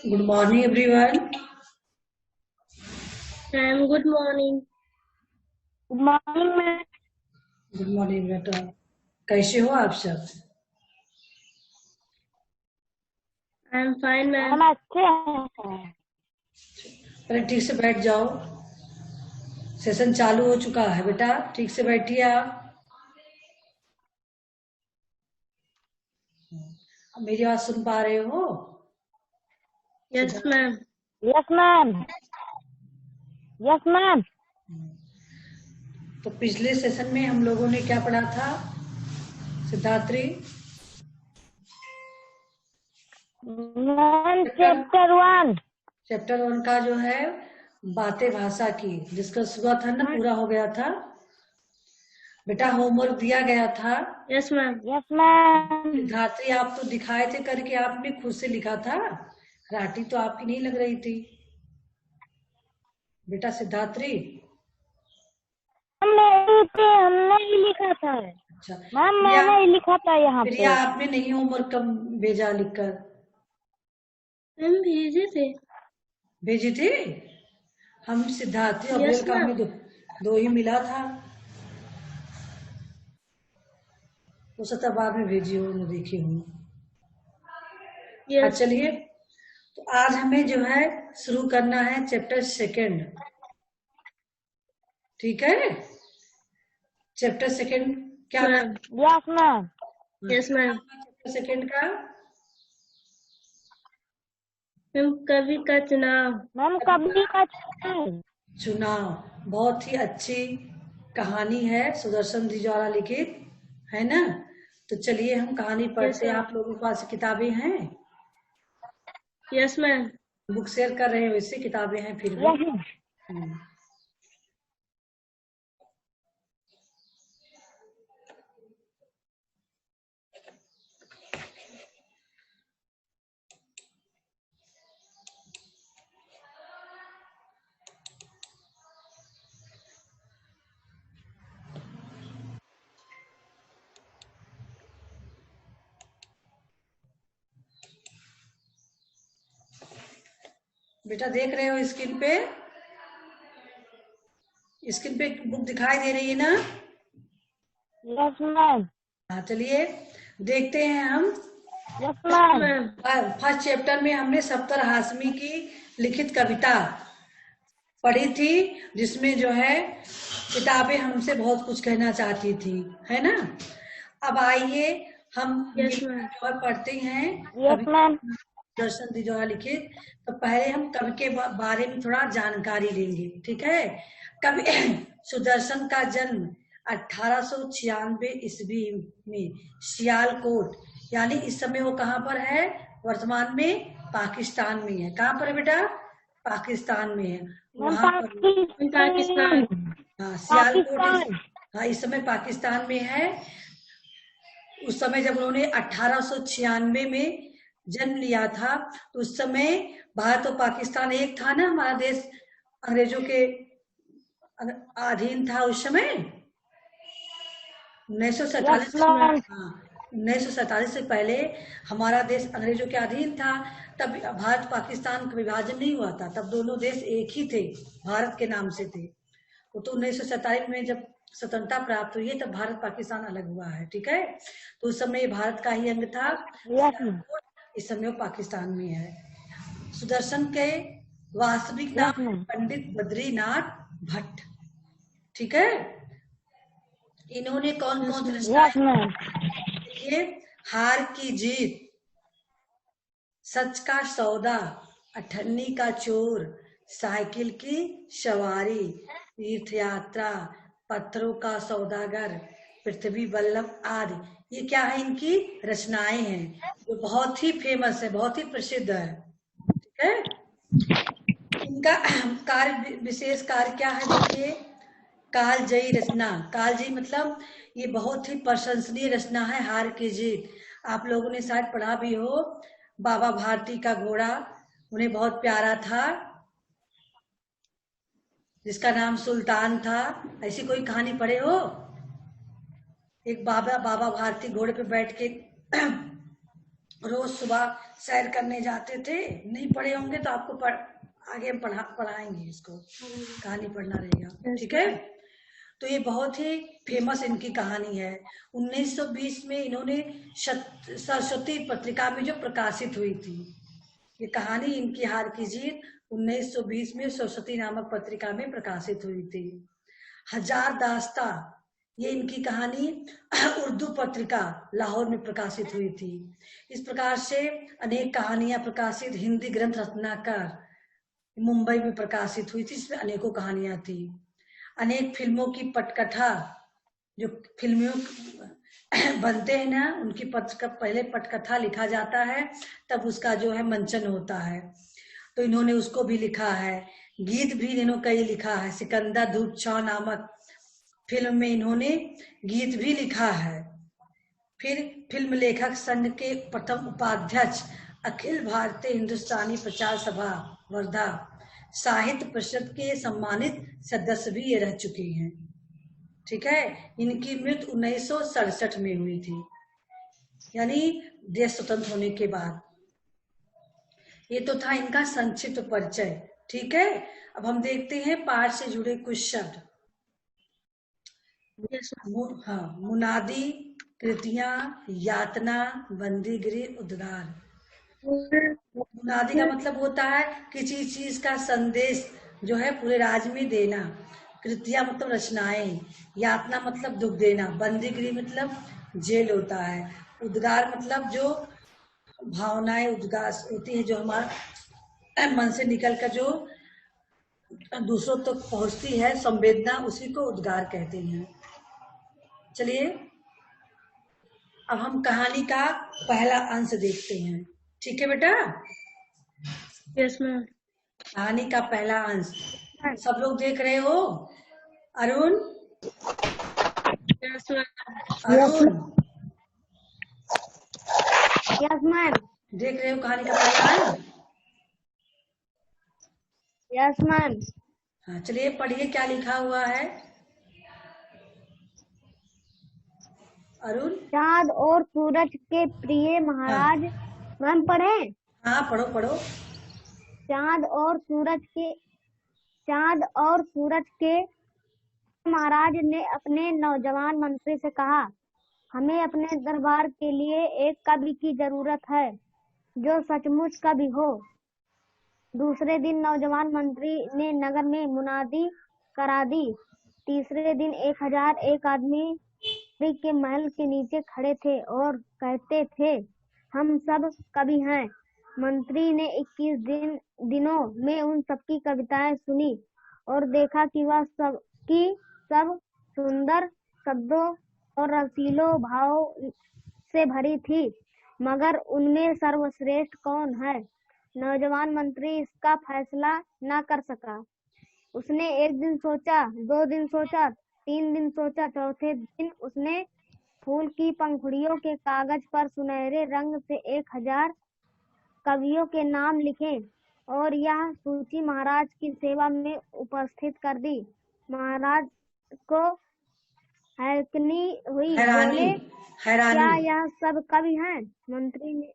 Good morning, everyone. Ma'am, good morning. Good morning ma'am. Good morning बेटा, कैसे हो आप सब? I'm fine, ma'am. हम अच्छे हैं। पहले ठीक से बैठ जाओ, सेशन चालू हो चुका है बेटा, ठीक से बैठिए आप। मेरी आवाज सुन पा रहे हो? Yes, ma'am. Yes ma'am. Yes ma'am. तो पिछले सेशन में हम लोगों ने क्या पढ़ा था सिद्धार्थी? Ma'am chapter 1। चैप्टर 1 का जो है बातें भाषा की, जिसका शुरुआत था ना पूरा हो गया था बेटा, होमवर्क दिया गया था। Yes, ma'am. Yes ma'am. सिद्धार्थी आप तो दिखाए थे करके, आपने खुद से लिखा था, राइटिंग तो आपकी नहीं लग रही थी बेटा सिद्धार्थी। हमने ही लिखा था अच्छा मैम, मैंने ही लिखा था यहाँ पे। प्रिया, आपने नहीं होमवर्क कब भेजा लिखकर? मैम भेजे थे। भेजी थी? हम सिद्धार्थी Yes, अव्वल का ma'am. हमें दो ही मिला था, हो सकता बाद में भेजी हो, मैं देखी हूँ। Yes. चलिए, तो आज हमें जो है शुरू करना है चैप्टर 2। ठीक है, चैप्टर 2 क्या Ma'am. Yes ma'am. Yes, ma'am. Chapter 2 का मैम कवि का चुनाव। मैम कभी का चुनाव बहुत ही अच्छी कहानी है, सुदर्शन जी द्वारा लिखित है ना। तो चलिए हम कहानी पढ़ते हैं। ma'am. आप लोगों के पास किताबें हैं? Yes, ma'am. बुक शेयर कर रहे हैं, वैसे किताबें हैं फिर भी। यस। बेटा देख रहे हो स्क्रीन पे? स्क्रीन पे बुक दिखाई दे रही है ना? Yes ma'am. हाँ चलिए देखते हैं हम। Yes ma'am. Ma'am. First chapter में हमने सप्तर हाशमी की लिखित कविता पढ़ी थी, जिसमें जो है किताबें हमसे बहुत कुछ कहना चाहती थी, है ना। अब आइए हम Yes, ma'am. जो है पढ़ते हैं यस मैम। दर्शन जी द्वारा लिखित। तो पहले हम कवि के बारे में थोड़ा जानकारी लेंगे, ठीक है। कवि सुदर्शन का जन्म 1896 ईस्वी में सियालकोट, यानी इस समय वो कहाँ पर है? वर्तमान में पाकिस्तान में है। कहाँ पर है बेटा? पाकिस्तान में है। वहां पर पाकिस्तान। हाँ सियालकोट, हाँ इस समय पाकिस्तान में है। उस समय जब उन्होंने 1896 में जन्म लिया था, तो उस समय भारत और पाकिस्तान एक था ना, हमारा देश अंग्रेजों के अधीन था उस समय। 1947 1947 से पहले हमारा देश अंग्रेजों के अधीन था। तब भारत पाकिस्तान का विभाजन नहीं हुआ था, तब दोनों देश एक ही थे, भारत के नाम से थे। तो 1947 में जब स्वतंत्रता प्राप्त हुई है, तब भारत पाकिस्तान अलग हुआ है, ठीक है। तो उस समय भारत का ही अंग था, इस समय वो पाकिस्तान में है। सुदर्शन के वास्तविक नाम पंडित बद्रीनाथ भट्ट, ठीक है। इन्होंने कौन कौन से रचनाएं? देखिए, हार की जीत, सच का सौदा, अठन्नी का चोर, साइकिल की सवारी, तीर्थ यात्रा, पत्थरों का सौदागर, पृथ्वी वल्लभ आदि, ये क्या है? इनकी रचनाएं हैं जो बहुत ही फेमस है, बहुत ही प्रसिद्ध है, ठीक है। इनका कार्य, विशेष कार्य क्या है? देखिए, कालजयी रचना। कालजयी मतलब ये बहुत ही प्रशंसनीय रचना है, हार की जीत। आप लोगों ने शायद पढ़ा भी हो, बाबा भारती का घोड़ा उन्हें बहुत प्यारा था, जिसका नाम सुल्तान था। ऐसी कोई कहानी पढ़े हो? एक बाबा भारती घोड़े पे बैठ के रोज सुबह सैर करने जाते थे। नहीं पढ़े होंगे तो आपको आगे पढ़ाएंगे इसको, कहानी पढ़ना रहेगा, ठीक है। तो ये बहुत ही फेमस इनकी कहानी है। 1920 में इन्होंने सरस्वती पत्रिका में जो प्रकाशित हुई थी, ये कहानी इनकी हार की जीत 1920 में सरस्वती नामक पत्रिका में प्रकाशित हुई थी। हजार दास्ता, ये इनकी कहानी उर्दू पत्रिका लाहौर में प्रकाशित हुई थी। इस प्रकार से अनेक कहानियां प्रकाशित, हिंदी ग्रंथ रत्नाकर मुंबई में प्रकाशित हुई थी, इसमें अनेकों कहानियां थी। अनेक फिल्मों की पटकथा, जो फिल्मों बनते हैं ना, उनकी पहले पटकथा लिखा जाता है, तब उसका जो है मंचन होता है, तो इन्होंने उसको भी लिखा है। गीत भी इन्होंने कई लिखा है। सिकंदर धूप छांव नामक फिल्म में इन्होंने गीत भी लिखा है। फिर फिल्म लेखक संघ के प्रथम उपाध्यक्ष, अखिल भारतीय हिंदुस्तानी प्रचार सभा वर्धा साहित्य परिषद के सम्मानित सदस्य भी ये रह चुके हैं, ठीक है। इनकी मृत्यु 1967 में हुई थी, यानी देश स्वतंत्र होने के बाद। ये तो था इनका संक्षिप्त परिचय, ठीक है। अब हम देखते हैं पाठ से जुड़े कुछ शब्द। हाँ, मुनादी, कृतियां, यातना, बंदीगिरी, उद्गार। मुनादी का मतलब होता है किसी चीज का संदेश जो है पूरे राज्य में देना। कृतियां मतलब रचनाएं, यातना मतलब दुख देना, बंदीगिरी मतलब जेल होता है, उद्गार मतलब जो भावनाएं उद्गार होती है, जो हमारे मन से निकलकर जो दूसरों तक पहुंचती है संवेदना, उसी को उद्गार कहते हैं। चलिए अब हम कहानी का पहला अंश देखते हैं, ठीक है बेटा। Yes ma'am. कहानी का पहला अंश सब लोग देख रहे हो? Arun, yes ma'am. Arun yes ma'am. देख रहे हो कहानी का पहला अंश? Yes ma'am. हाँ, चलिए पढ़िए क्या लिखा हुआ है। अरुण, चाँद और सूरज के प्रिय महाराज। मैम पढ़े? हाँ पढ़ो पढ़ो। चाँद और सूरज के महाराज ने अपने नौजवान मंत्री से कहा, हमें अपने दरबार के लिए एक कवि की जरूरत है जो सचमुच कवि हो। दूसरे दिन नौजवान मंत्री ने नगर में मुनादी करा दी। तीसरे दिन 1001 आदमी के महल के नीचे खड़े थे और कहते थे, हम सब कवि हैं। मंत्री ने 21 दिनों में उन सबकी कविताएं सुनी और देखा कि वह सब सुंदर शब्दों और रसीलों भाव से भरी थी, मगर उनमें सर्वश्रेष्ठ कौन है? नौजवान मंत्री इसका फैसला न कर सका। उसने एक दिन सोचा, 2 दिन सोचा, 3 दिन सोचा। चौथे दिन उसने फूल की पंखुड़ियों के कागज पर सुनहरे रंग से 1000 कवियों के नाम लिखे और यह सूची महाराज की सेवा में उपस्थित कर दी। महाराज को हैरानी हुई। बोले, क्या यह सब कवि हैं? मंत्री ने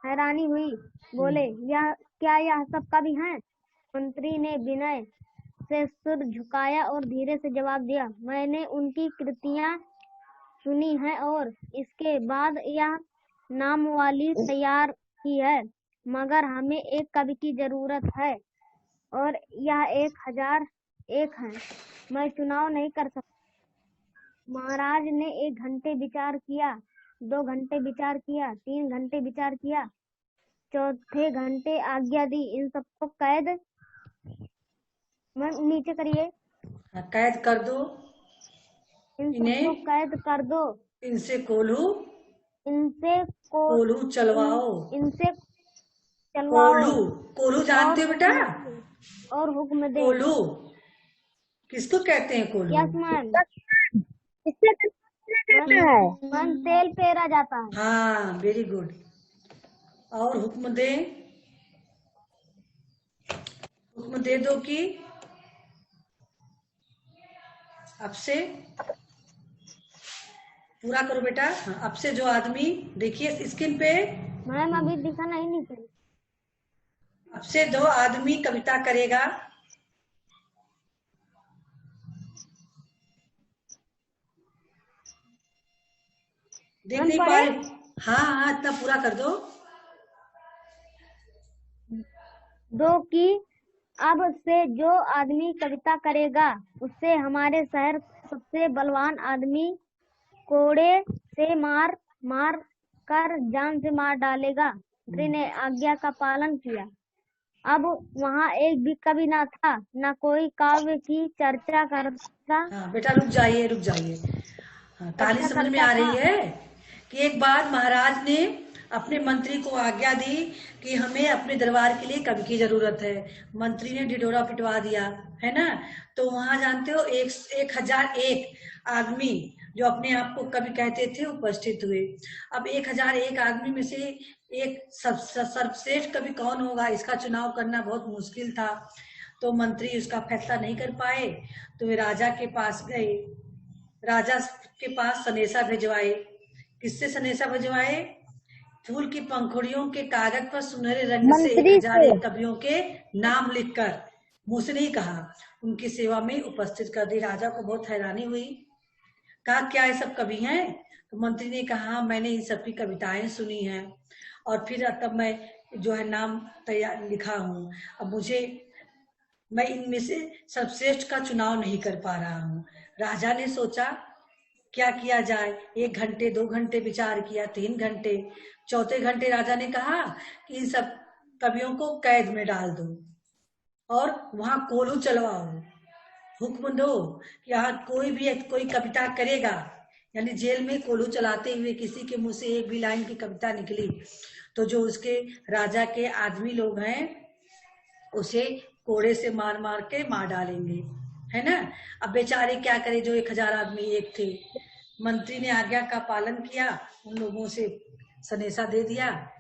हैरानी हुई। बोले, क्या यह सब कवि हैं? मंत्री ने विनय से सिर झुकाया और धीरे से जवाब दिया, मैंने उनकी कृतियां सुनी है और इसके बाद यह नामवाली तैयार की है, मगर हमें एक कवि की जरूरत है और यह 1001 है। मैं चुनाव नहीं कर सकता। महाराज ने 1 घंटे विचार किया, 2 घंटे विचार किया, 3 घंटे विचार किया, चौथे घंटे आज्ञा दी, इन सबको कैद नीचे करिए। कैद कर दो, इन सबको कैद कर दो, इनसे कोल्हू कोल्हू चलवाओ, इनसे चलवाओ। कोल्हू जानते हो बेटा? और हुक्म दे। कोल्हू किसको कहते हैं? कोल्हू। Yes ma'am. मैम तेल पेरा जाता है। हाँ वेरी गुड। और हुक्म दे दो कि अब से पूरा करो बेटा। हाँ, अब से जो आदमी, देखिए स्क्रीन पे, मैम अभी दिखा नहीं चाहिए। अब से दो आदमी कविता करेगा। देख मैम नहीं पा पढ़े? रहे? हाँ हाँ, इतना पूरा कर दो। दो की अब से जो आदमी कविता करेगा उससे हमारे शहर का सबसे बलवान आदमी कोड़े से मार मार कर जान से मार डालेगा। मंत्री ने आज्ञा का पालन किया। अब वहाँ एक भी कवि ना था, न कोई काव्य की चर्चा करता हाँ बेटा रुक जाइए, रुक जाइए। हाँ, कहानी समझ में आ रही है कि एक बार महाराज ने अपने मंत्री को आज्ञा दी कि हमें अपने दरबार के लिए कवि की जरूरत है। मंत्री ने ढिढोरा पिटवा दिया, है ना। तो वहां जानते हो 1001 आदमी जो अपने आप को कवि कहते थे उपस्थित हुए। अब 1001 आदमी में से एक सर्वश्रेष्ठ कवि कौन होगा, इसका चुनाव करना बहुत मुश्किल था। तो मंत्री उसका फैसला नहीं कर पाए, तो वे राजा के पास गए। राजा के पास सनेसा भिजवाए। किससे सनेसा भिजवाए? फूल की पंखुड़ियों के कागज पर सुनहरे रंग से मंत्री 1001 कवियों के नाम लिखकर, मुंह से नहीं कहा, उनकी सेवा में उपस्थित कर दी। राजा को बहुत हैरानी हुई, कहा क्या ये सब कवि हैं? तो मंत्री ने कहा मैंने इन सबकी कविताएं सुनी हैं और फिर तब मैं जो है नाम तैयार लिखा हूँ। अब मैं इनमें से सर्वश्रेष्ठ का चुनाव नहीं कर पा रहा हूँ। राजा ने सोचा क्या किया जाए। 1 घंटे 2 घंटे विचार किया, 3 घंटे, चौथे घंटे राजा ने कहा कि इन सब कवियों को कैद में डाल दो और वहां कोलू चलवाओ। हुक्म दो कि यहाँ कोई कविता करेगा, यानी जेल में कोलू चलाते हुए किसी के मुंह से एक भी लाइन की कविता निकली तो जो उसके राजा के आदमी लोग हैं उसे कोड़े से मार मार के मार डालेंगे, है ना। अब बेचारे क्या करे, जो 1000 आदमी एक थे। मंत्री ने आज्ञा का पालन किया, उन लोगों से सनेसा दे दिया।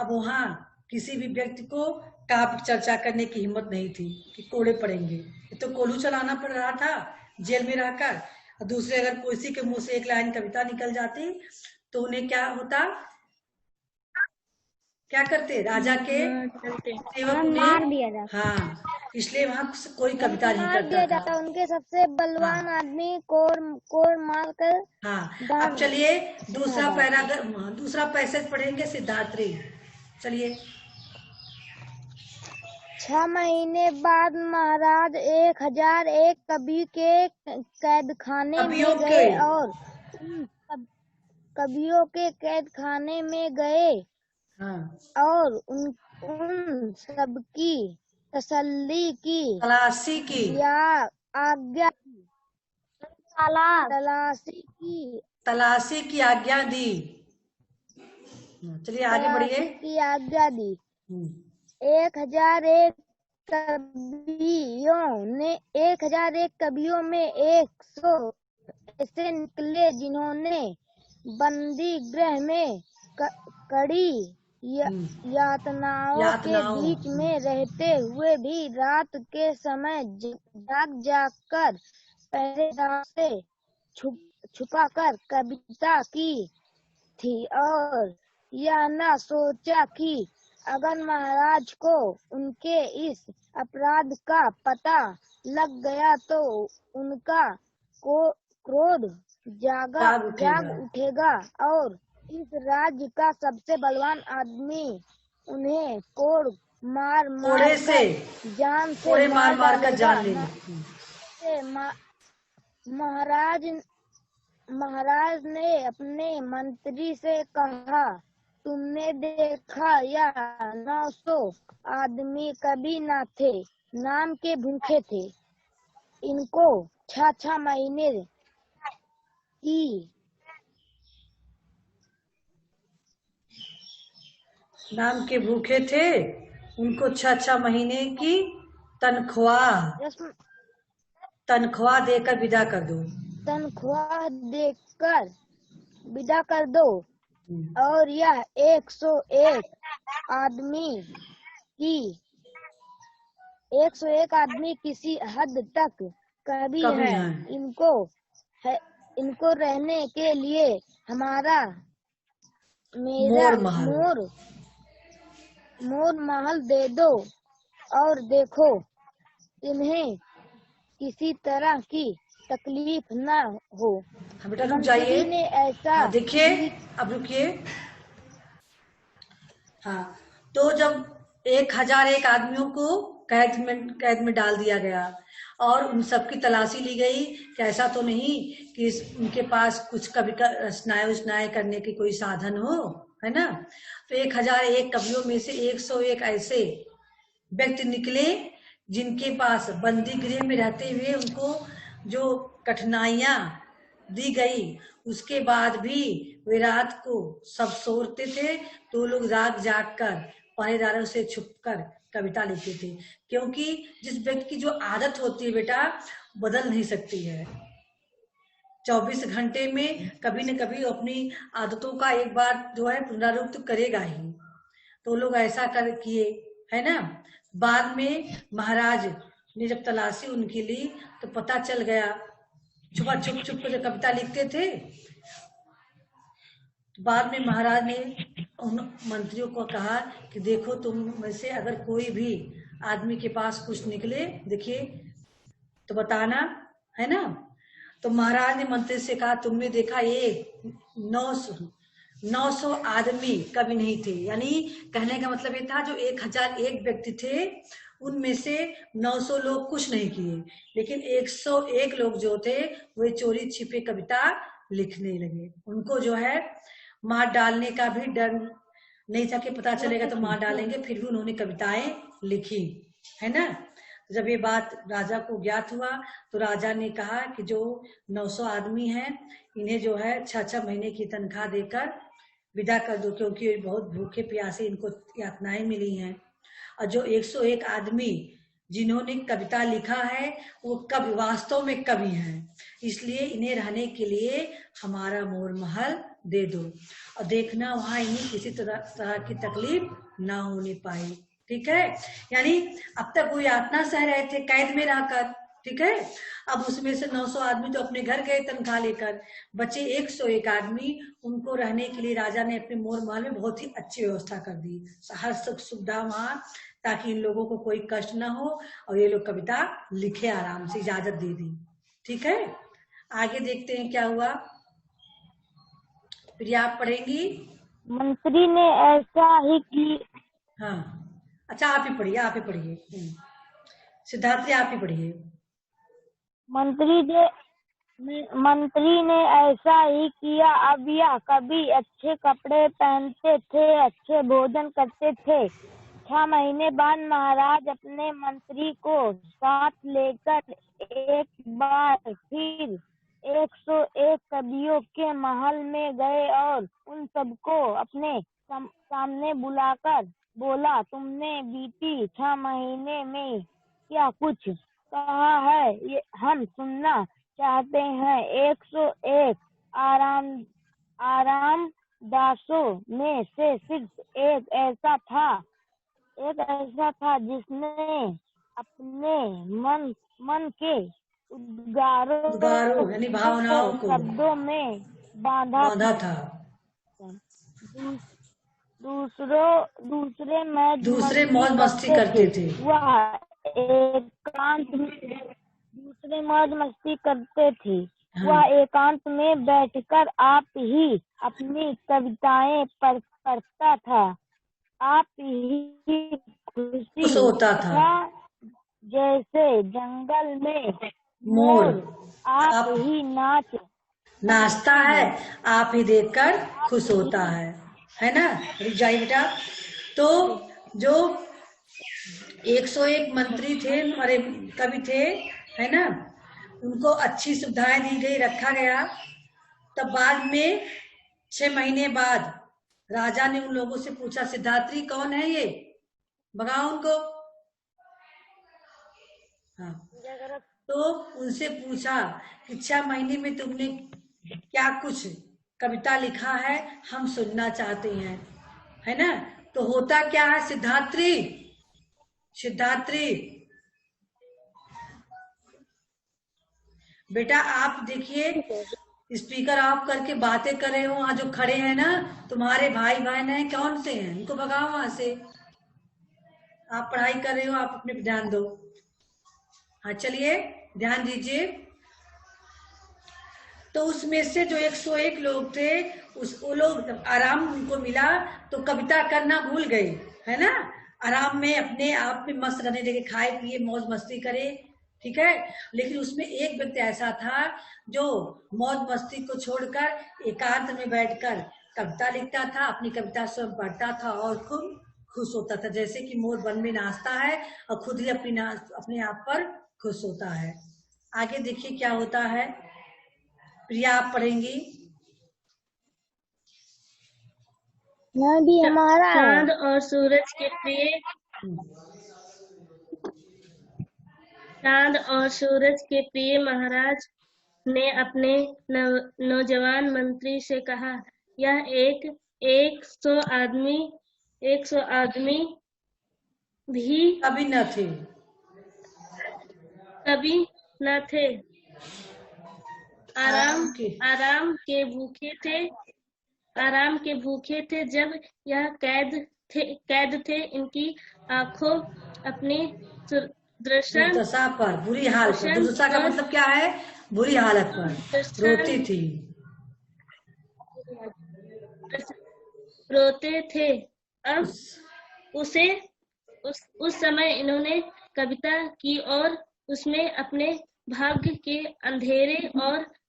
अब वहां किसी भी व्यक्ति को काव्य चर्चा करने की हिम्मत नहीं थी कि कोड़े पड़ेंगे। ये तो कोल्हू चलाना पड़ रहा था जेल में रहकर। और दूसरे अगर किसी के मुंह से एक लाइन कविता निकल जाती तो उन्हें क्या होता, क्या करते? राजा के सेवक मार उन्हें, दिया जाता। हाँ, इसलिए वहां कोई कविता नहीं मार करता दिया था। जाता। उनके सबसे बलवान हाँ आदमी कोड़ मार कर हाँ। अब चलिए दूसरा डाल। पैराग्राफ, दूसरा पैसेज पढ़ेंगे सिद्धार्थ रे। चलिए। 6 महीने बाद महाराज 1001 कवि के कैदखाने कवियों में के, गए और उन कवियों के कैदखाने में गए हाँ, और उन सबकी तसल्ली की तलाशी की, या आज्ञा तलाशी की तलाशी की आज्ञा दी। चलिए आगे बढ़िए। तलाशी की आज्ञा दी। हम्म, 1001 कवियों में 100 ऐसे निकले जिन्होंने बंदी गृह में कड़ी यातनाओं के बीच में रहते हुए भी रात के समय जाग जाग कर पहरेदार से छुपा कर कविता की थी और यह न सोचा कि अगर महाराज को उनके इस अपराध का पता लग गया तो उनका क्रोध जाग उठेगा और इस राज्य का सबसे बलवान आदमी उन्हें कोड़े से मार मार कर जान लेगा। महाराज ने अपने मंत्री से कहा, तुमने देखा यह 900 आदमी कभी न थे, नाम के भूखे थे। इनको 6 महीने की नाम के भूखे थे, उनको 6 महीने की तनख्वाह देकर विदा कर दो। तनख्वाह देकर विदा कर दो और यह 101 आदमी किसी हद तक कवि हैं। इनको रहने के लिए हमारा मेरा मोर महल मोर महल दे दो, और देखो इन्हें किसी तरह की तकलीफ न हो। हाँ बेटा रुक मंत्री जाइए। ने ऐसा हाँ देखिए, अब रुकिए। हाँ, तो जब 1001 आदमियों को कैद में डाल दिया गया और उन सबकी तलाशी ली गई कि ऐसा तो नहीं कि उनके पास कुछ कभी रचनाएं उचनाएं करने की कोई साधन हो, है ना। तो 1001 कवियों में से 101 ऐसे व्यक्ति निकले जिनके पास बंदी गृह में रहते हुए उनको जो कठिनाइयां दी गई, उसके बाद भी वे रात को सब सोते थे तो लोग रात जाग कर पहरेदारों से छुपकर कविता लिखते थे, क्योंकि जिस व्यक्ति की जो आदत होती है बेटा बदल नहीं सकती है। 24 घंटे में कभी न कभी अपनी आदतों का एक बार जो है पुनरावृत्ति करेगा ही। तो लोग ऐसा कर किए, है ना। बाद में महाराज ने जब तलाशी उनकी ली तो पता चल गया, छुप छुप कर जो कविता लिखते थे। बाद में महाराज ने उन मंत्रियों को कहा कि देखो तुम में से अगर कोई भी आदमी के पास कुछ निकले देखिए तो बताना, है ना। तो महाराज ने मंत्री से कहा तुमने देखा ये 900 आदमी कभी नहीं थे, यानी कहने का मतलब ये था जो 1001 व्यक्ति थे उनमें से 900 लोग कुछ नहीं किए, लेकिन 101 लोग जो थे वे चोरी छिपे कविता लिखने लगे। उनको जो है मार डालने का भी डर नहीं था कि पता चलेगा तो मार डालेंगे, फिर भी उन्होंने कविताएं लिखी, है ना। जब ये बात राजा को ज्ञात हुआ तो राजा ने कहा कि जो 900 आदमी हैं इन्हें जो है 6-6 महीने की तनख्वाह देकर विदा कर दो, क्योंकि ये बहुत भूखे प्यासे इनको यातनाएं मिली हैं। और जो 101 आदमी जिन्होंने कविता लिखा है वो कवि वास्तव में कवि हैं, इसलिए इन्हें रहने के लिए हमारा मोर महल दे दो, और देखना वहां इन्हें किसी तरह की तकलीफ ना होने पाए। ठीक है, यानी अब तक वो यातना सह रहे थे कैद में रहकर, ठीक है। अब उसमें से 900 आदमी तो अपने घर गए तनख्वाह लेकर, बचे 101 आदमी, उनको रहने के लिए राजा ने अपने मोर महल में बहुत ही अच्छी व्यवस्था कर दी, हर सुख सुविधा वहां, ताकि इन लोगों को कोई कष्ट ना हो और ये लोग कविता लिखे आराम से, इजाजत दे दी। ठीक है, आगे देखते हैं क्या हुआ। प्रिया आप पढ़ेंगी। मंत्री ने ऐसा ही की। हाँ अच्छा, आप ही पढ़िए। सिद्धार्थी आप ही पढ़िए। मंत्री ने ऐसा ही किया। अब यह कभी अच्छे कपड़े पहनते थे, अच्छे भोजन करते थे। 6 महीने बाद महाराज अपने मंत्री को साथ लेकर एक बार फिर 101 कवियों के महल में गए और उन सबको अपने सामने बुलाकर बोला, तुमने बीती 6 महीने में क्या कुछ कहा है ये हम सुनना चाहते हैं। 101 आरामदासों में से सिर्फ एक ऐसा था जिसने अपने मन के उद्गारों यानी भावनाओं को शब्दों में बांधा था। दूसरे मौज मस्ती करते थे। वह एकांत में बैठकर आप ही अपनी कविताएं पढ़ता था। आप ही खुश होता था जैसे जंगल में मोर। आप ही नाचता है, आप ही देखकर खुश होता है ना। जाइए बेटा। तो जो 101 मंत्री थे, अरे कवि थे, है ना, उनको अच्छी सुविधाएं दी गई, रखा गया। तब बाद में 6 महीने बाद राजा ने उन लोगों से पूछा, सिद्धार्थी कौन है ये, भगाओ उनको। हाँ, तो उनसे पूछा कि 6 महीने में तुमने क्या कुछ कविता लिखा है, हम सुनना चाहते हैं, है ना। तो होता क्या है सिद्धार्थी बेटा आप देखिए, स्पीकर ऑफ करके बातें कर रहे हो, वहां जो खड़े हैं ना तुम्हारे भाई बहन हैं, कौन से हैं, उनको भगाओ वहां से। आप पढ़ाई कर रहे हो, आप अपने पे ध्यान दो। हाँ चलिए ध्यान दीजिए। तो उसमें से जो 101 लोग थे, वो लोग आराम उनको मिला तो कविता करना भूल गए, है ना। आराम में अपने आप में मस्त रहने लगे, खाए पिए मौज मस्ती करे, ठीक है। लेकिन उसमें एक व्यक्ति ऐसा था जो मौज मस्ती को छोड़कर एकांत में बैठकर कविता लिखता था, अपनी कविता स्वयं पढ़ता था और खूब खुश होता था, जैसे कि मोर वन में नाचता है और खुद ही अपने आप पर खुश होता है। आगे देखिए क्या होता है। प्रिया आप पढ़ेंगी। भी हमारा चांद और सूरज के प्रिय चांद और सूरज के प्रिय महाराज ने अपने नौजवान मंत्री से कहा, यह 100 आदमी भी कभी न थे, कभी न थे, आराम के आराम के भूखे थे जब यह कैद थे। इनकी आंखों अपनी दुर्दशा पर, बुरी हाल पर, दुर्दशा का मतलब क्या है, बुरी हालत पर रोती थी, रोते थे। अब उस समय इन्होंने कविता की और उसमें अपने भाग्य के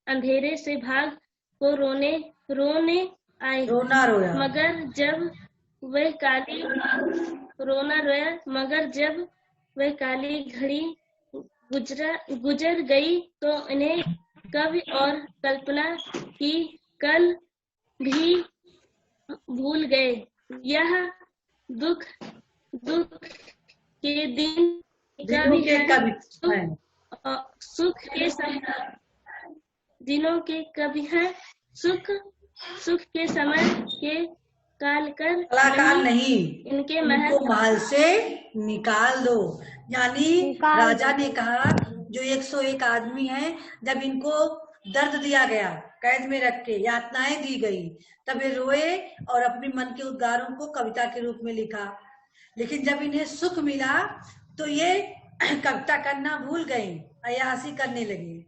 अंधेरे से भाग को रोने आए। रोना रोया। मगर जब वह काली घड़ी गुजर गई तो इन्हें कवि और कल्पना की कल भी भूल गए। यह दुख के दिन दिनों के कवि हैं, सुख के दिनों के कवि हैं, सुख के समय के कलाकार नहीं, इनको महल से निकाल दो। यानी राजा ने कहा जो 101 आदमी हैं, जब इनको दर्द दिया गया, कैद में रख के यातनाएं दी गई, तब ये रोए और अपने मन के उद्गारों को कविता के रूप में लिखा। लेकिन जब इन्हें सुख मिला तो ये कविता करना भूल गए, अय्यासी करने लगे।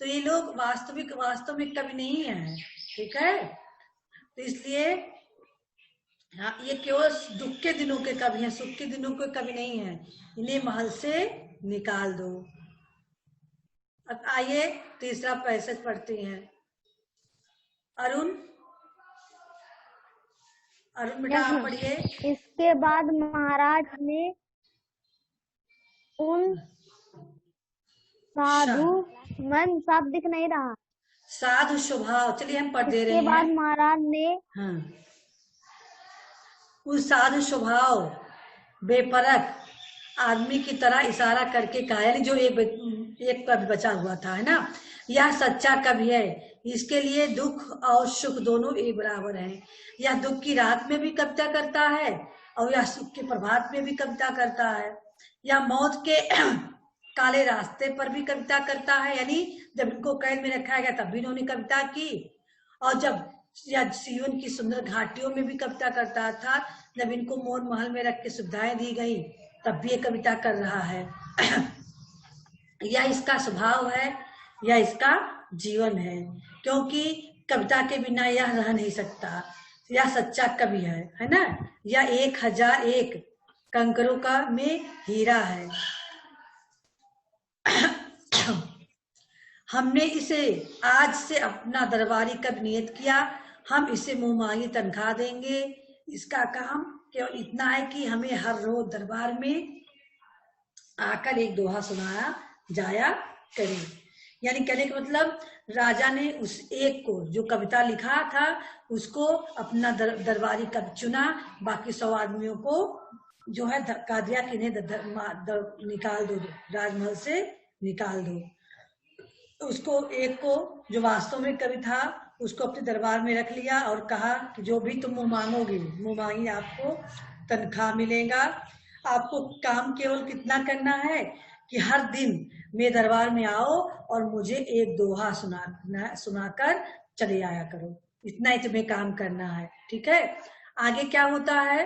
तो ये लोग वास्तव में कवि नहीं है, ठीक है। तो इसलिए हाँ, ये केवल दुख के दिनों के कवि हैं, सुख के दिनों के कवि नहीं है। इन्हें महल से निकाल दो। अब आइए तीसरा पैसेज पढ़ते हैं। अरुण बेटा आप पढ़िए। इसके बाद महाराज ने उन साधु मन साफ दिख नहीं रहा, साधु स्वभाव, चलिए हम पढ़ दे रहे हैं। इसके बाद महाराज ने उस साधु स्वभाव बेपरख आदमी की तरह इशारा करके कहा, यानी जो एक कवि बचा हुआ था, है ना, यह सच्चा कवि है, इसके लिए दुख और सुख दोनों एक बराबर हैं। यह दुख की रात में भी कविता करता है और यह सुख के प्रभात में भी कविता करता है। यह मौत के काले रास्ते पर भी कविता करता है, यानी जब इनको कैद में रखा गया तब भी इन्होंने कविता की, और जब जीवन की सुंदर घाटियों में भी कविता करता था, जब इनको मोर महल में रख के सुविधाएं दी गई तब भी ये कविता कर रहा है। यह इसका स्वभाव है, यह इसका जीवन है, क्योंकि कविता के बिना यह रह नहीं सकता। यह सच्चा कवि है ना। यह 1001 कंकरों का में हीरा है। हमने इसे आज से अपना दरबारी कवि नियत किया, हम इसे मुंह मांगी तनख्वाह देंगे। इसका काम केवल इतना है कि हमें हर रोज दरबार में आकर एक दोहा सुनाया जाया करे। यानी कहने का मतलब राजा ने उस एक को जो कविता लिखा था उसको अपना दरबारी कवि चुना, बाकी 100 आदमियों को जो है धक्का दिया कि इन्हें निकाल दो, राजमहल से निकाल दो। उसको एक को जो वास्तव में कवि था उसको अपने दरबार में रख लिया और कहा कि जो भी तुम मुंह मांगोगे, मुंह मांगी आपको तनख्वाह मिलेगा। आपको काम केवल कितना करना है कि हर दिन मेरे दरबार में आओ और मुझे एक दोहा सुनाकर चले आया करो। इतना ही तुम्हें काम करना है, ठीक है। आगे क्या होता है,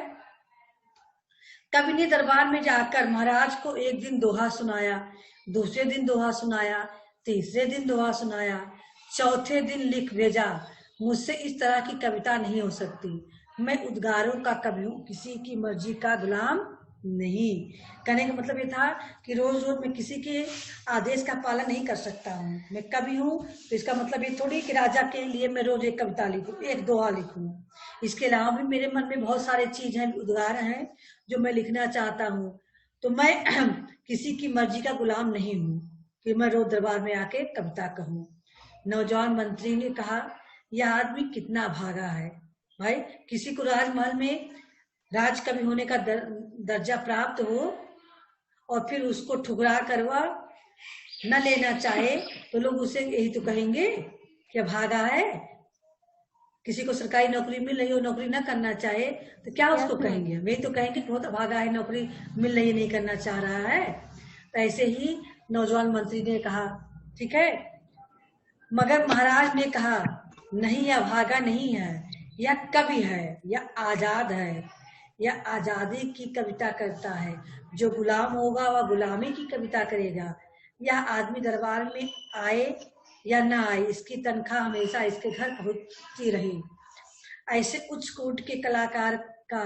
कवि ने दरबार में जाकर महाराज को एक दिन दोहा सुनाया, दूसरे दिन दोहा सुनाया, तीसरे दिन दोहा सुनाया, चौथे दिन लिख भेजा, मुझसे इस तरह की कविता नहीं हो सकती, मैं उद्गारों का कवि हूँ, किसी की मर्जी का गुलाम नहीं। कहने का मतलब ये था कि रोज रोज मैं किसी के आदेश का पालन नहीं कर सकता हूँ, मैं कवि हूँ, तो इसका मतलब ये थोड़ी कि राजा के लिए मैं रोज एक कविता लिखूं, एक दोहा लिखूं। इसके अलावा भी मेरे मन में बहुत सारे चीज हैं, उद्गार हैं जो मैं लिखना चाहता हूँ। तो मैं किसी की मर्जी का गुलाम नहीं हूँ कि मैं रोज दरबार में आके कविता कहूँ। नौजवान मंत्री ने कहा, यह आदमी कितना भागा है भाई, किसी को राजमहल में राजकवि होने का दर्जा प्राप्त हो और फिर उसको ठुकरा करवा न लेना चाहे तो लोग उसे यही तो कहेंगे कि भागा है। किसी को सरकारी नौकरी मिल रही हो, नौकरी ना करना चाहे तो क्या उसको कहेंगे, वही तो कहेंगे कि बहुत भागा है, नौकरी मिल रही, नहीं करना चाह रहा है। तो ऐसे ही नौजवान मंत्री ने कहा, ठीक है। मगर महाराज ने कहा, नहीं, यह भागा नहीं है, यह कवि है, यह आजाद है, यह आजादी की कविता करता है, जो गुलाम होगा वह गुलामी की कविता करेगा। यह आदमी दरबार में आए या ना आए, इसकी तनख्वाह हमेशा इसके घर पहुंचती रही। ऐसे उच्च कोटि के कलाकार का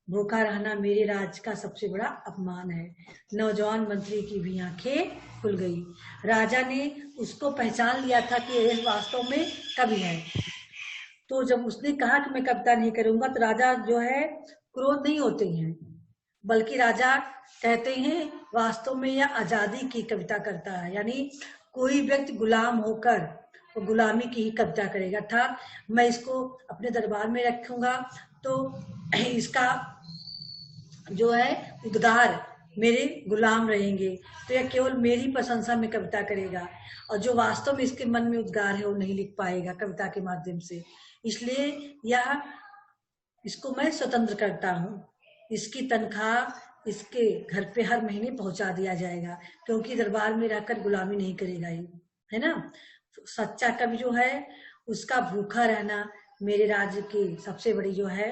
भूखा रहना मेरे राज्य का सबसे बड़ा अपमान है। नौजवान मंत्री की भी आंखें खुल गई। राजा ने उसको पहचान लिया था कि ये वास्तव में कवि है। तो जब उसने कहा कि मैं कविता नहीं करूंगा, तो राजा जो है क्रोध नहीं होते हैं, बल्कि राजा कहते हैं वास्तव में यह आजादी की कविता करता है, यानी कोई व्यक्ति गुलाम होकर वो गुलामी की ही कविता करेगा। अर्थात मैं इसको अपने दरबार में रखूंगा तो इसका जो है उद्गार मेरे गुलाम रहेंगे, तो यह केवल मेरी प्रशंसा में कविता करेगा, और जो वास्तव में इसके मन में उद्गार है वो नहीं लिख पाएगा कविता के माध्यम से। इसलिए यह इसको मैं स्वतंत्र करता हूँ। इसकी तनख्वाह इसके घर पे हर महीने पहुंचा दिया जाएगा, क्योंकि दरबार में रहकर गुलामी नहीं करेगा ये, है ना। सच्चा कवि जो है उसका भूखा रहना मेरे राज्य की सबसे बड़ी जो है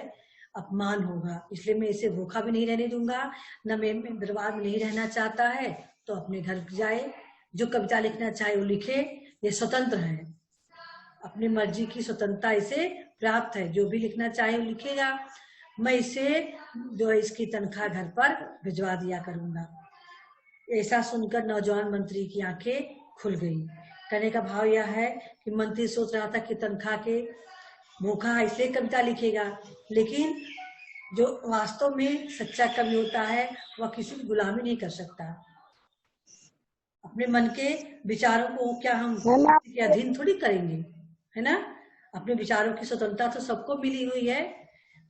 अपमान होगा, इसलिए मैं इसे भूखा भी नहीं रहने दूंगा। न मैं दरबार में नहीं रहना चाहता है तो अपने घर जाए, जो कविता लिखना चाहे वो लिखे, ये स्वतंत्र है, अपनी मर्जी की स्वतंत्रता इसे प्राप्त है, जो भी लिखना चाहे वो लिखेगा, मैं इसे जो है इसकी तनख्वाह घर पर भिजवा दिया करूंगा। ऐसा सुनकर नौजवान मंत्री की आंखें खुल गई। कहने का भाव यह है कि मंत्री सोच रहा था कि तनख्वाह के भूखा इसलिए कविता लिखेगा, लेकिन जो वास्तव में सच्चा कवि होता है वह किसी की गुलामी नहीं कर सकता। अपने मन के विचारों को क्या हम किसी के अधीन थोड़ी करेंगे, है ना। अपने विचारों की स्वतंत्रता तो सबको मिली हुई है,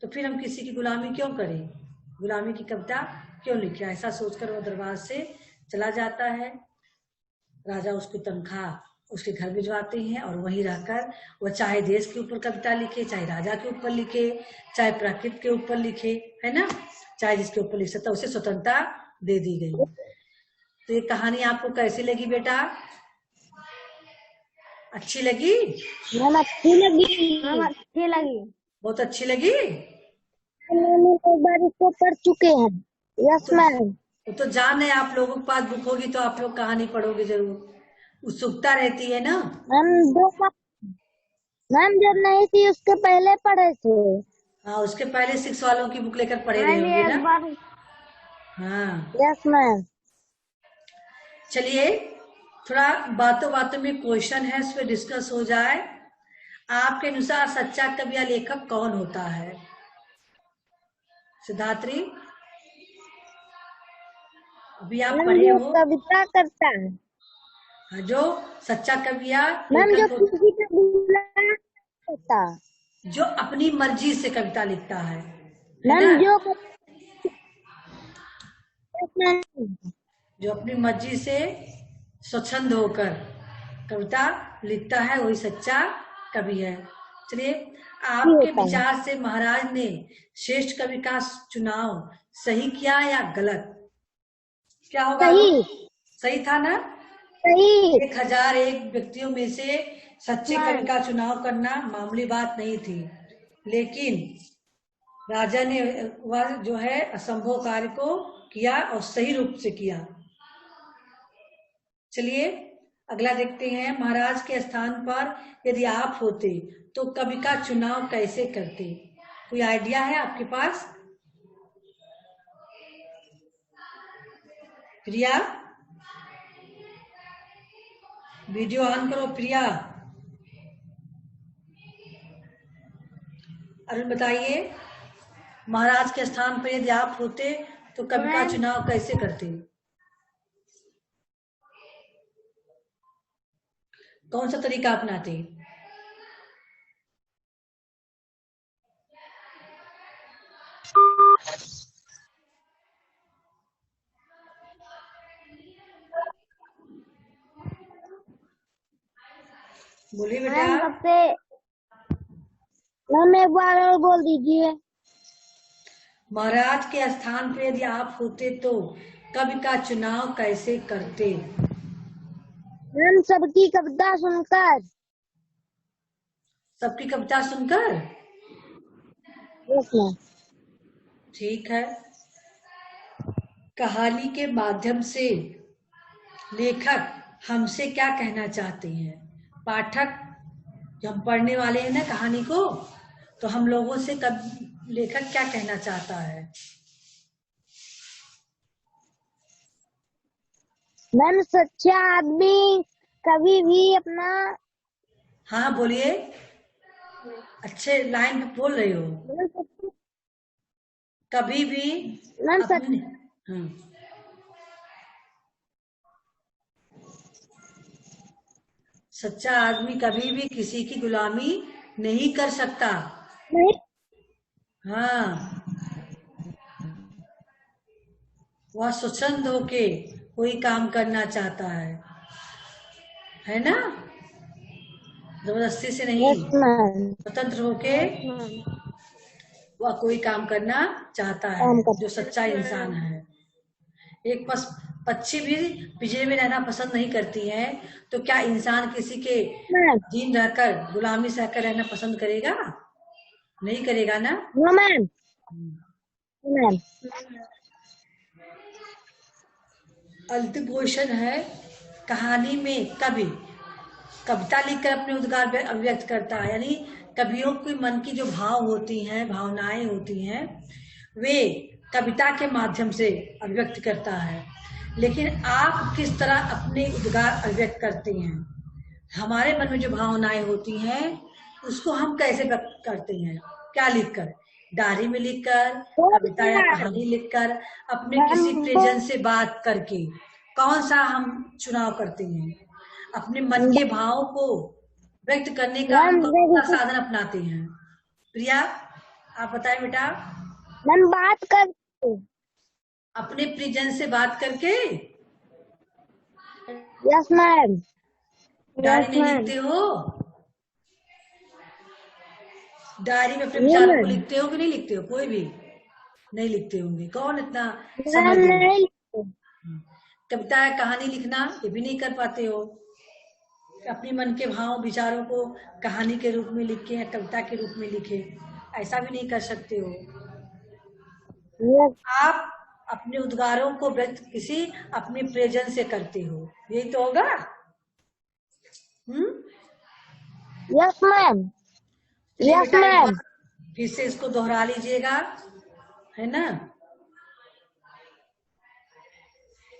तो फिर हम किसी की गुलामी क्यों करें, गुलामी की कविता क्यों लिखे। ऐसा सोचकर वो दरबार से चला जाता है। राजा उसकी तनख्वाह उसके घर भिजवाते हैं और वहीं रहकर वो चाहे देश के ऊपर कविता लिखे, चाहे राजा के ऊपर लिखे, चाहे प्रकृति के ऊपर लिखे, है ना, चाहे जिसके ऊपर लिख सकता, उसे स्वतंत्रता दे दी गई। तो ये कहानी आपको कैसी लगी बेटा, अच्छी लगी? अच्छी लगी, अच्छी लगी, बहुत अच्छी लगी। एक बार इसको पढ़ चुके हैं। Yes ma'am. तो जान है आप लोगों के पास बुक होगी तो आप लोग कहानी पढ़ोगे जरूर, उत्सुकता रहती है ना। मैम जब नहीं थी उसके पहले पढ़े थे। हाँ, उसके पहले 6 वालों की बुक लेकर पढ़े रहे होंगे ना। हाँ यस मैम। चलिए थोड़ा बातों बातों में क्वेश्चन है, उस पर डिस्कस हो जाए। आपके अनुसार सच्चा कवि या लेखक कौन होता है? सिद्धात्री, अभी आप पढ़े हो कविता करता है। हाँ, जो सच्चा कवि या मैम जो किसी का बुरा होता, जो अपनी मर्जी से कविता लिखता है मैम, जो अपनी मर्जी से स्वच्छंद होकर कविता लिखता है वही सच्चा कवि है। चलिए, आपके विचार से महाराज ने श्रेष्ठ कवि का चुनाव सही किया या गलत? क्या होगा? सही था ना? सही। 1001 व्यक्तियों में से सच्चे कवि का चुनाव करना मामूली बात नहीं थी, लेकिन राजा ने वह जो है असंभव कार्य को किया और सही रूप से किया। चलिए अगला देखते हैं। महाराज के स्थान पर यदि आप होते तो कवि का चुनाव कैसे करते? कोई आइडिया है आपके पास? प्रिया, वीडियो ऑन करो। प्रिया, अरुण बताइए, महाराज के स्थान पर यदि आप होते तो कवि का चुनाव कैसे करते? कौन सा तरीका अपनाते? बोलिए बेटा। सबसे मैम एक बार और बोल दीजिए। महाराज के स्थान पर यदि आप होते तो कवि का चुनाव कैसे करते? मैम सबकी कविता सुनकर। सबकी कविता सुनकर? Yes ma'am. ठीक है। कहानी के माध्यम से लेखक हमसे क्या कहना चाहते हैं? पाठक, जो हम पढ़ने वाले हैं ना कहानी को, तो हम लोगों से लेखक क्या कहना चाहता है? मैम सच्चा आदमी कभी भी अपना। हाँ बोलिए, अच्छे लाइन पे बोल रहे हो। कभी भी मैम अपने सच्चा आदमी कभी भी किसी की गुलामी नहीं कर सकता। नहीं। हाँ, वह स्वच्छंद होके कोई काम करना चाहता है ना? जबरदस्ती से नहीं, यस मैम। स्वतंत्र होके वह कोई काम करना चाहता है, जो सच्चा इंसान है। एक पक्षी भी पिंजरे में रहना पसंद नहीं करती है, तो क्या इंसान किसी के अधीन रहकर, गुलामी सहकर रहना पसंद करेगा? नहीं करेगा ना? No ma'am. मैम अंतिम क्वेश्चन है, कहानी में कवि कविता लिखकर अपने उद्गार अभिव्यक्त करता है, यानी कवियों के मन की जो भाव होती हैं, भावनाएं होती हैं, वे कविता के माध्यम से अभिव्यक्त करता है। लेकिन आप किस तरह अपने उद्गार अभिव्यक्त करते हैं? हमारे मन में जो भावनाएं होती हैं उसको हम कैसे व्यक्त करते हैं? क्या लिखकर? डायरी में लिखकर, कविता या कहानी लिखकर, अपने किसी प्रियजन से बात करके? कौन सा हम चुनाव करते हैं? अपने मन के भाव को व्यक्त करने का हम कौन सा साधन अपनाते हैं? प्रिया, आप बताएं बेटा। मैम बात कर। अपने प्रियजन से बात करके? Yes ma'am. डायरी में लिखते हो? डायरी में अपने विचारों को लिखते हो कि नहीं लिखते हो? कोई भी नहीं लिखते होंगे। कौन इतना समझ? कविता या कहानी लिखना ये भी नहीं कर पाते हो। अपने मन के भाव विचारों को कहानी के रूप में लिखे या कविता के रूप में लिखे, ऐसा भी नहीं कर सकते हो। आप अपने उद्गारों को व्यक्त किसी अपने प्रियजन से करते हो, यही तो होगा। Yes ma'am. Yes ma'am. फिर से इसको दोहरा लीजिएगा, है ना?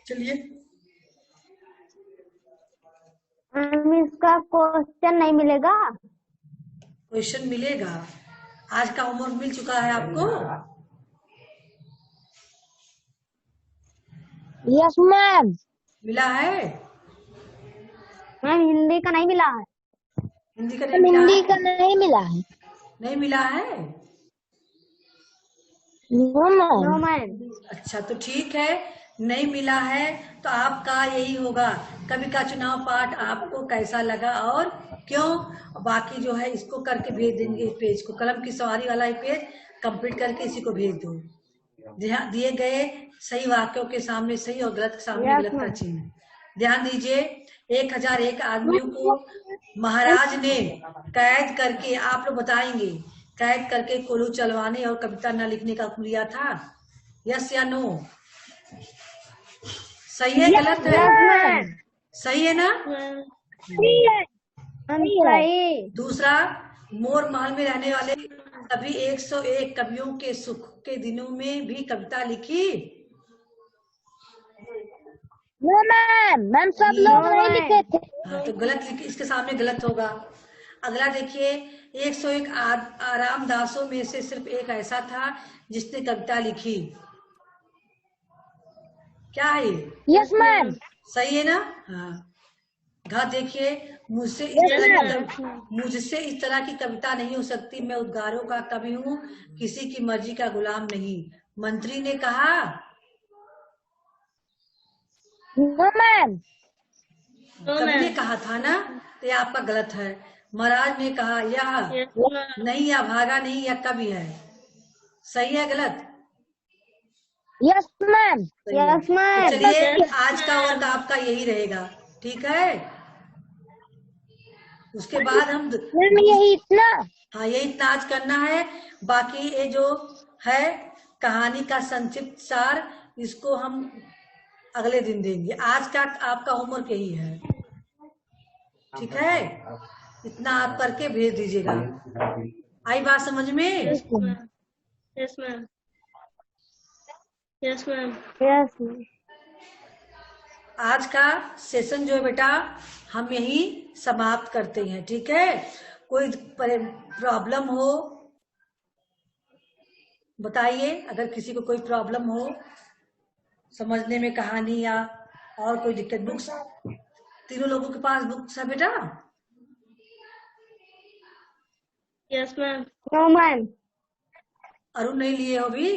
चलिए। इसका क्वेश्चन नहीं मिलेगा? क्वेश्चन मिलेगा। आज का होमवर्क मिल चुका है आपको? Yes ma'am. मिला है? मैम हिंदी का नहीं मिला है। हिंदी का नहीं मिला है? हिंदी का नहीं मिला है। नहीं मिला है? No ma'am. अच्छा तो ठीक है, नहीं मिला है तो आपका यही होगा, कवि का चुनाव पाठ आपको कैसा लगा और क्यों? बाकी जो है इसको करके भेज देंगे, पेज को, कलम की सवारी वाला एक पेज कंप्लीट करके इसी को भेज दो। दिए गए सही वाक्यों के सामने सही और गलत के सामने गलत का चिन्ह, ध्यान दीजिए, 1001 आदमियों को महाराज ने कैद करके, आप लोग बताएंगे, कैद करके कोल्हू चलवाने और कविता न लिखने का हुक्म दिया था। यस या नो? सही है गलत है? सही है ना? सही। दूसरा, मोर महल में रहने वाले सभी 101 कवियों के सुख के दिनों में भी कविता लिखी? नो मैम सब लोग नहीं लिखे थे। हाँ, तो गलत लिखे, इसके सामने गलत होगा। अगला देखिए, 101 आराम दासों में से सिर्फ एक ऐसा था जिसने कविता लिखी। क्या है ये? Yes ma'am. सही है ना? हाँ। घा देखिए, मुझसे इस तरह की कविता नहीं हो सकती, मैं उद्गारों का कवि हूँ, किसी की मर्जी का गुलाम नहीं, मंत्री ने कहा। No ma'am. कवि ने कहा था ना, तो ये आपका गलत है। महाराज ने कहा, यह नहीं, या भागा नहीं, या कवि है। सही है गलत? Yes ma'am. Yes ma'am. चलिए, आज का वर्ग आपका यही रहेगा, ठीक है? उसके बाद हम यही इतना। हाँ, ये इतना आज करना है। बाकी ये जो है कहानी का संक्षिप्त सार, इसको हम अगले दिन देंगे। आज का आपका होमवर्क यही है, ठीक है? इतना आप करके भेज दीजिएगा। आई बात समझ में? Yes ma'am. Yes ma'am. Yes ma'am. Yes ma'am. आज का सेशन जो है बेटा, हम यही समाप्त करते हैं, ठीक है? कोई प्रॉब्लम हो बताइए, अगर किसी को कोई प्रॉब्लम हो समझने में कहानी या और कोई दिक्कत। बुक्स तीनों लोगों के पास बुक्स है बेटा? Yes ma'am. No ma'am. Arun नहीं लिए हो भी?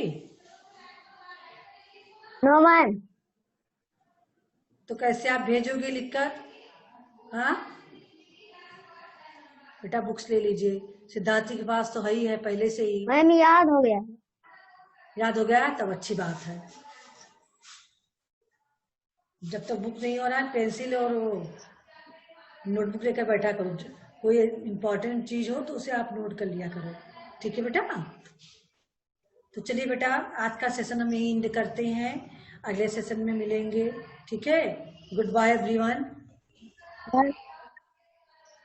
No ma'am. तो कैसे आप भेजोगे लिखकर? हाँ बेटा, बुक्स ले लीजिए। सिद्धार्थी के पास तो है ही है पहले से ही। मैम याद हो गया। याद हो गया? तब अच्छी बात है। जब तक बुक नहीं हो रहा है, पेंसिल और नोटबुक लेकर बैठा करो। कोई इम्पोर्टेंट चीज हो तो उसे आप नोट कर लिया करो, ठीक है बेटा? तो चलिए बेटा, आज का सेशन हम यही एंड करते हैं, अगले सेशन में मिलेंगे, ठीक है? Goodbye everyone.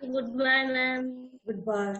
Goodbye ma'am. Good bye.